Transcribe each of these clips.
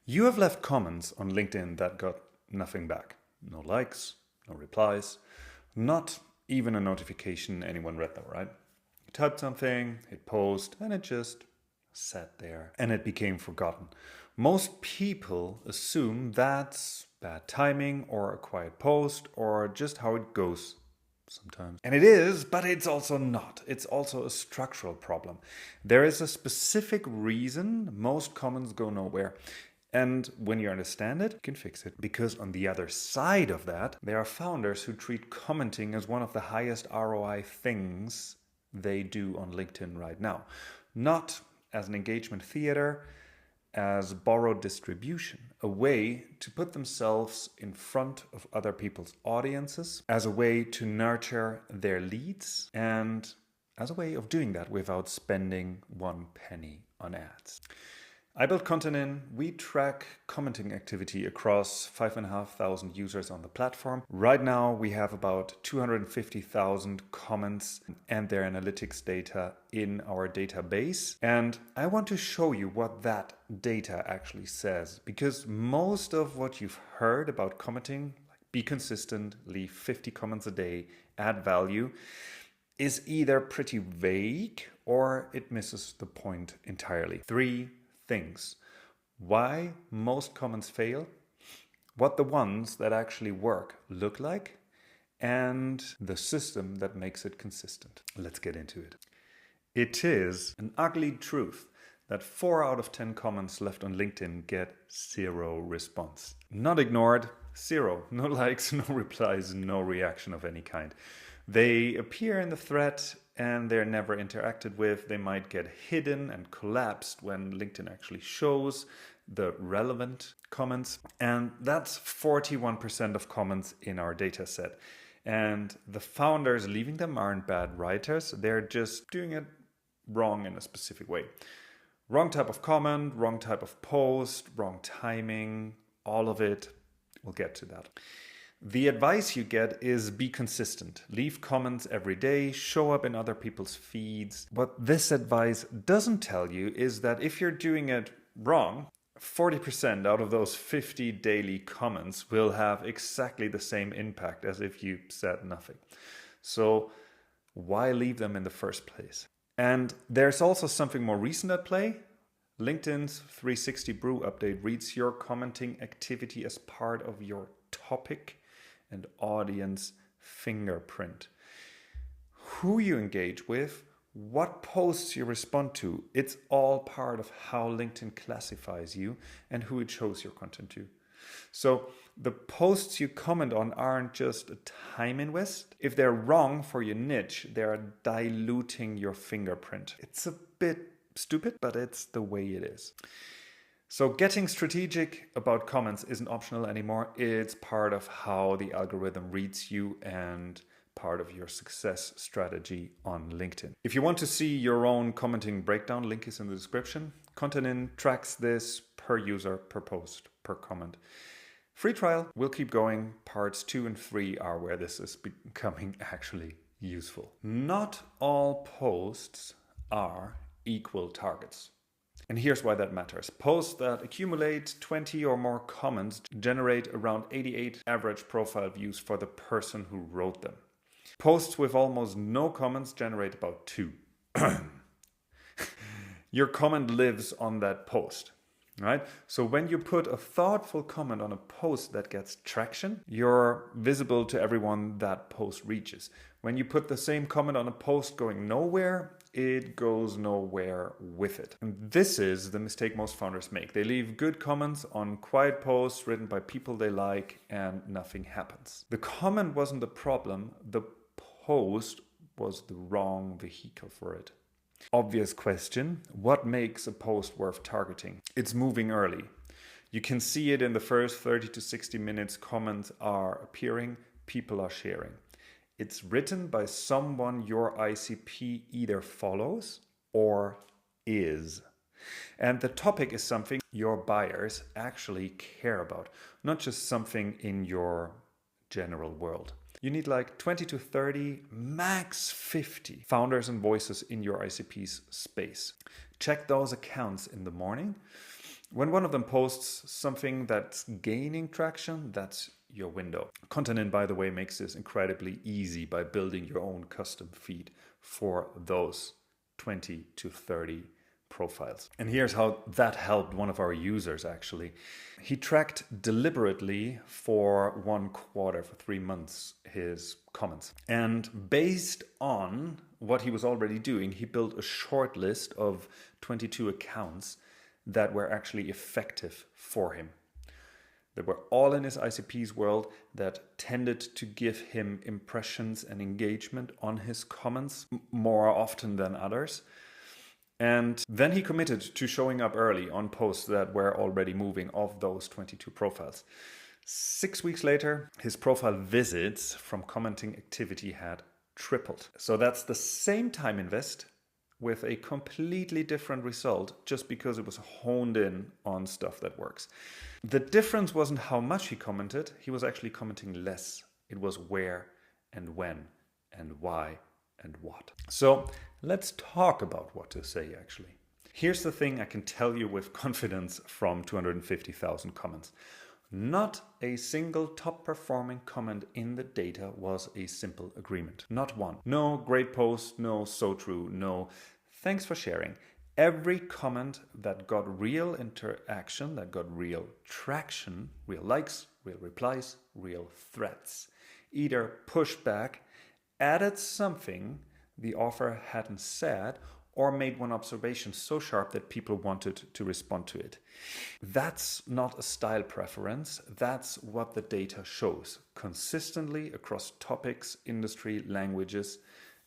You have left comments on LinkedIn that got nothing back. No likes, no replies, not even a notification anyone read them, right? You typed something, hit post, and it just sat there and it became forgotten. Most people assume that's bad timing or a quiet post or just how it goes sometimes. And it is, but it's also not. It's also a structural problem. There is a specific reason most comments go nowhere. And when you understand it, you can fix it. Because on the other side of that, there are founders who treat commenting as one of the highest ROI things they do on LinkedIn right now. Not as an engagement theater, as borrowed distribution, a way to put themselves in front of other people's audiences, as a way to nurture their leads, and as a way of doing that without spending one penny on ads. I built ContentIn. We track commenting activity across 5,500 users on the platform. Right now, we have about 250,000 comments and their analytics data in our database. And I want to show you what that data actually says, because most of what you've heard about commenting, like be consistent, leave 50 comments a day, add value, is either pretty vague or it misses the point entirely. 3 things: why most comments fail, what the ones that actually work look like, and the system that makes it consistent. Let's get into it. It is an ugly truth that 4 out of 10 comments left on LinkedIn get 0 response. Not ignored, 0. No likes, no replies, no reaction of any kind. They appear in the thread and they're never interacted with. They might get hidden and collapsed when LinkedIn actually shows the relevant comments. And that's 41% of comments in our data set. And the founders leaving them aren't bad writers. They're just doing it wrong in a specific way. Wrong type of comment, wrong type of post, wrong timing, all of it. We'll get to that. The advice you get is be consistent. Leave comments every day, show up in other people's feeds. What this advice doesn't tell you is that if you're doing it wrong, 40% out of those 50 daily comments will have exactly the same impact as if you said nothing. So why leave them in the first place? And there's also something more recent at play. LinkedIn's 360 Brew update reads your commenting activity as part of your topic and audience fingerprint. Who you engage with, what posts you respond to, it's all part of how LinkedIn classifies you and who it shows your content to. So the posts you comment on aren't just a time invest. If they're wrong for your niche, they're diluting your fingerprint. It's a bit stupid, but it's the way it is. So getting strategic about comments isn't optional anymore. It's part of how the algorithm reads you and part of your success strategy on LinkedIn. If you want to see your own commenting breakdown, link is in the description. ContentIn tracks this per user, per post, per comment. Free trial will keep going. Parts 2 and 3 are where this is becoming actually useful. Not all posts are equal targets. And here's why that matters. Posts that accumulate 20 or more comments generate around 88 average profile views for the person who wrote them. Posts with almost no comments generate about 2. Your comment lives on that post, right? So when you put a thoughtful comment on a post that gets traction, you're visible to everyone that post reaches. When you put the same comment on a post going nowhere, it goes nowhere with it. And this is the mistake most founders make. They leave good comments on quiet posts written by people they like and nothing happens. The comment wasn't the problem, the post was the wrong vehicle for it. Obvious question, what makes a post worth targeting? It's moving early. You can see it in the first 30 to 60 minutes comments are appearing, people are sharing. It's written by someone your ICP either follows or is. And the topic is something your buyers actually care about, not just something in your general world. You need like 20 to 30, max 50 founders and voices in your ICP's space. Check those accounts in the morning When one of them posts something that's gaining traction, that's your window. ContentIn, by the way, makes this incredibly easy by building your own custom feed for those 20 to 30 profiles. And here's how that helped one of our users actually. He tracked deliberately for 1 quarter, for 3 months, his comments. And based on what he was already doing, he built a short list of 22 accounts that were actually effective for him. They were all in his ICP's world, that tended to give him impressions and engagement on his comments more often than others. And then he committed to showing up early on posts that were already moving of those 22 profiles. 6 weeks later, his profile visits from commenting activity had tripled. So that's the same time invest with a completely different result, just because it was honed in on stuff that works. The difference wasn't how much he commented, he was actually commenting less. It was where and when and why and what. So let's talk about what to say actually. Here's the thing I can tell you with confidence from 250,000 comments. Not a single top performing comment in the data was a simple agreement. Not one. No great post, no so true, no thanks for sharing. Every comment that got real interaction, that got real traction, real likes, real replies, real threats, either pushed back, added something the author hadn't said, or made one observation so sharp that people wanted to respond to it. That's not a style preference, that's what the data shows. Consistently across topics, industry, languages,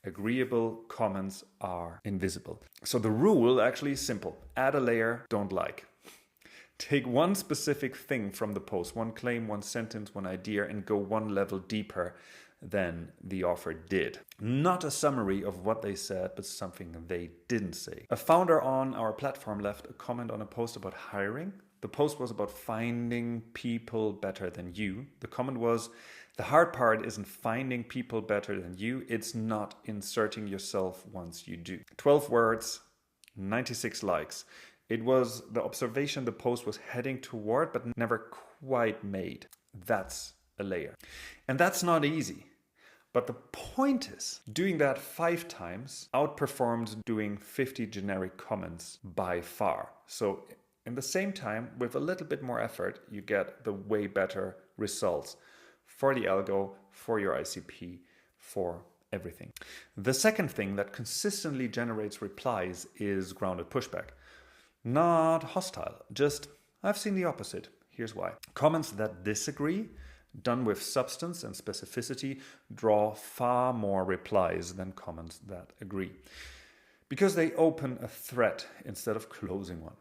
agreeable comments are invisible. So the rule actually is simple. Add a layer, don't like. Take one specific thing from the post, one claim, one sentence, one idea, and go one level deeper than the author did. Not a summary of what they said, but something they didn't say. A founder on our platform left a comment on a post about hiring. The post was about finding people better than you. The comment was, the hard part isn't finding people better than you, it's not inserting yourself once you do. 12 words, 96 likes. It was the observation the post was heading toward, but never quite made. That's a layer. And that's not easy. But the point is, doing that 5 times outperformed doing 50 generic comments by far. So in the same time, with a little bit more effort, you get the way better results for the algo, for your ICP, for everything. The second thing that consistently generates replies is grounded pushback. Not hostile, just I've seen the opposite. Here's why. Comments that disagree, done with substance and specificity, draw far more replies than comments that agree. Because they open a thread instead of closing one.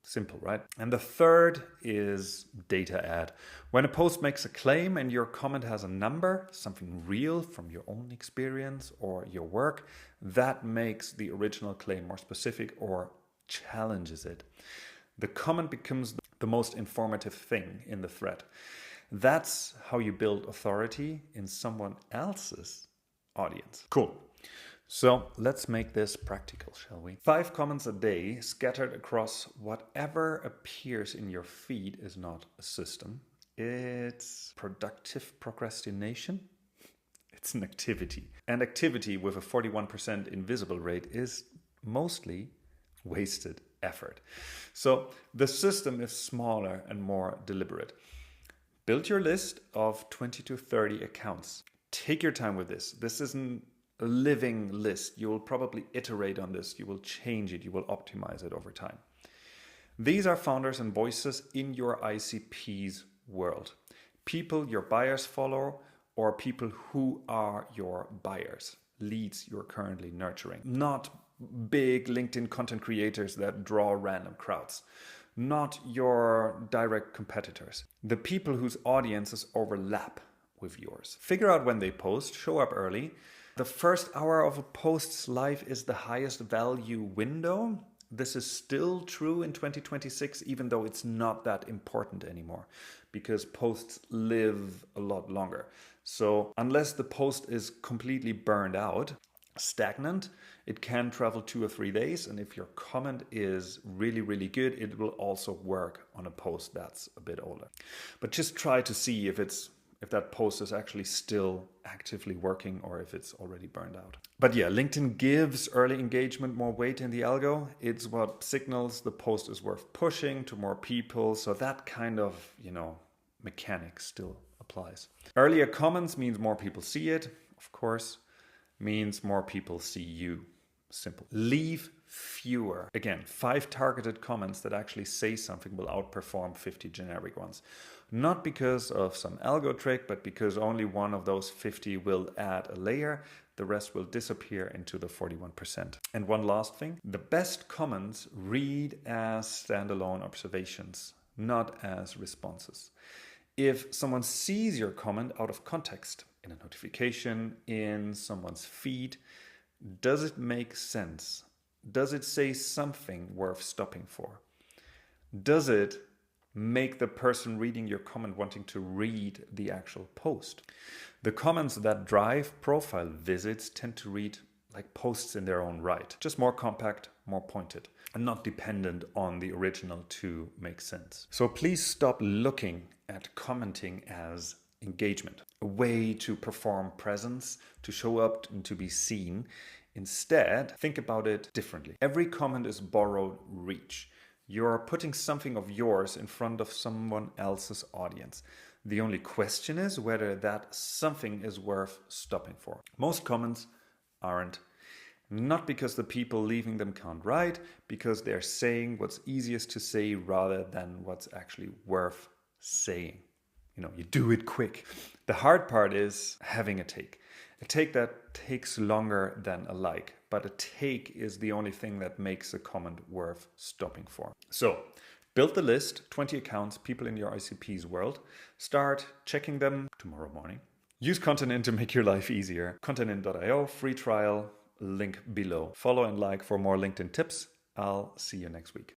Simple, right? And the third is data add. When a post makes a claim and your comment has a number, something real from your own experience or your work, that makes the original claim more specific or challenges it. The comment becomes the most informative thing in the thread. That's how you build authority in someone else's audience. Cool. So let's make this practical, shall we? 5 comments a day scattered across whatever appears in your feed is not a system. It's productive procrastination. It's an activity. And activity with a 41% invisible rate is mostly wasted effort. So the system is smaller and more deliberate. Build your list of 20 to 30 accounts. Take your time with this. This isn't a living list. You will probably iterate on this. You will change it. You will optimize it over time. These are founders and voices in your ICP's world. People your buyers follow or people who are your buyers. Leads you're currently nurturing. Not big LinkedIn content creators that draw random crowds. Not your direct competitors. The people whose audiences overlap with yours. Figure out when they post. Show up early. The first hour of a post's life is the highest value window. This is still true in 2026, even though it's not that important anymore, because posts live a lot longer. So unless the post is completely burned out, stagnant, it can travel 2 or 3 days. And if your comment is really, really good, it will also work on a post that's a bit older. But just try to see if that post is actually still actively working or if it's already burned out. But yeah, LinkedIn gives early engagement more weight in the algo. It's what signals the post is worth pushing to more people. So that kind of, mechanic still applies. Earlier comments means more people see it, of course, means more people see you. Simple. Leave fewer. Again, 5 targeted comments that actually say something will outperform 50 generic ones. Not because of some algo trick, but because only one of those 50 will add a layer. The rest will disappear into the 41%. And one last thing, the best comments read as standalone observations, not as responses. If someone sees your comment out of context, in a notification, in someone's feed, does it make sense? Does it say something worth stopping for? Does it make the person reading your comment wanting to read the actual post? The comments that drive profile visits tend to read like posts in their own right, just more compact, more pointed, and not dependent on the original to make sense. So please stop looking at commenting as engagement, a way to perform presence, to show up and to be seen. Instead, think about it differently. Every comment is borrowed reach. You're putting something of yours in front of someone else's audience. The only question is whether that something is worth stopping for. Most comments aren't. Not because the people leaving them can't write, because they're saying what's easiest to say rather than what's actually worth saying. You do it quick. The hard part is having a take that takes longer than a like, but a take is the only thing that makes a comment worth stopping for. So build the list, 20 accounts, people in your ICP's world. Start checking them tomorrow morning. Use ContentIn to make your life easier. ContentIn.io, free trial, link below. Follow and like for more LinkedIn tips. I'll see you next week.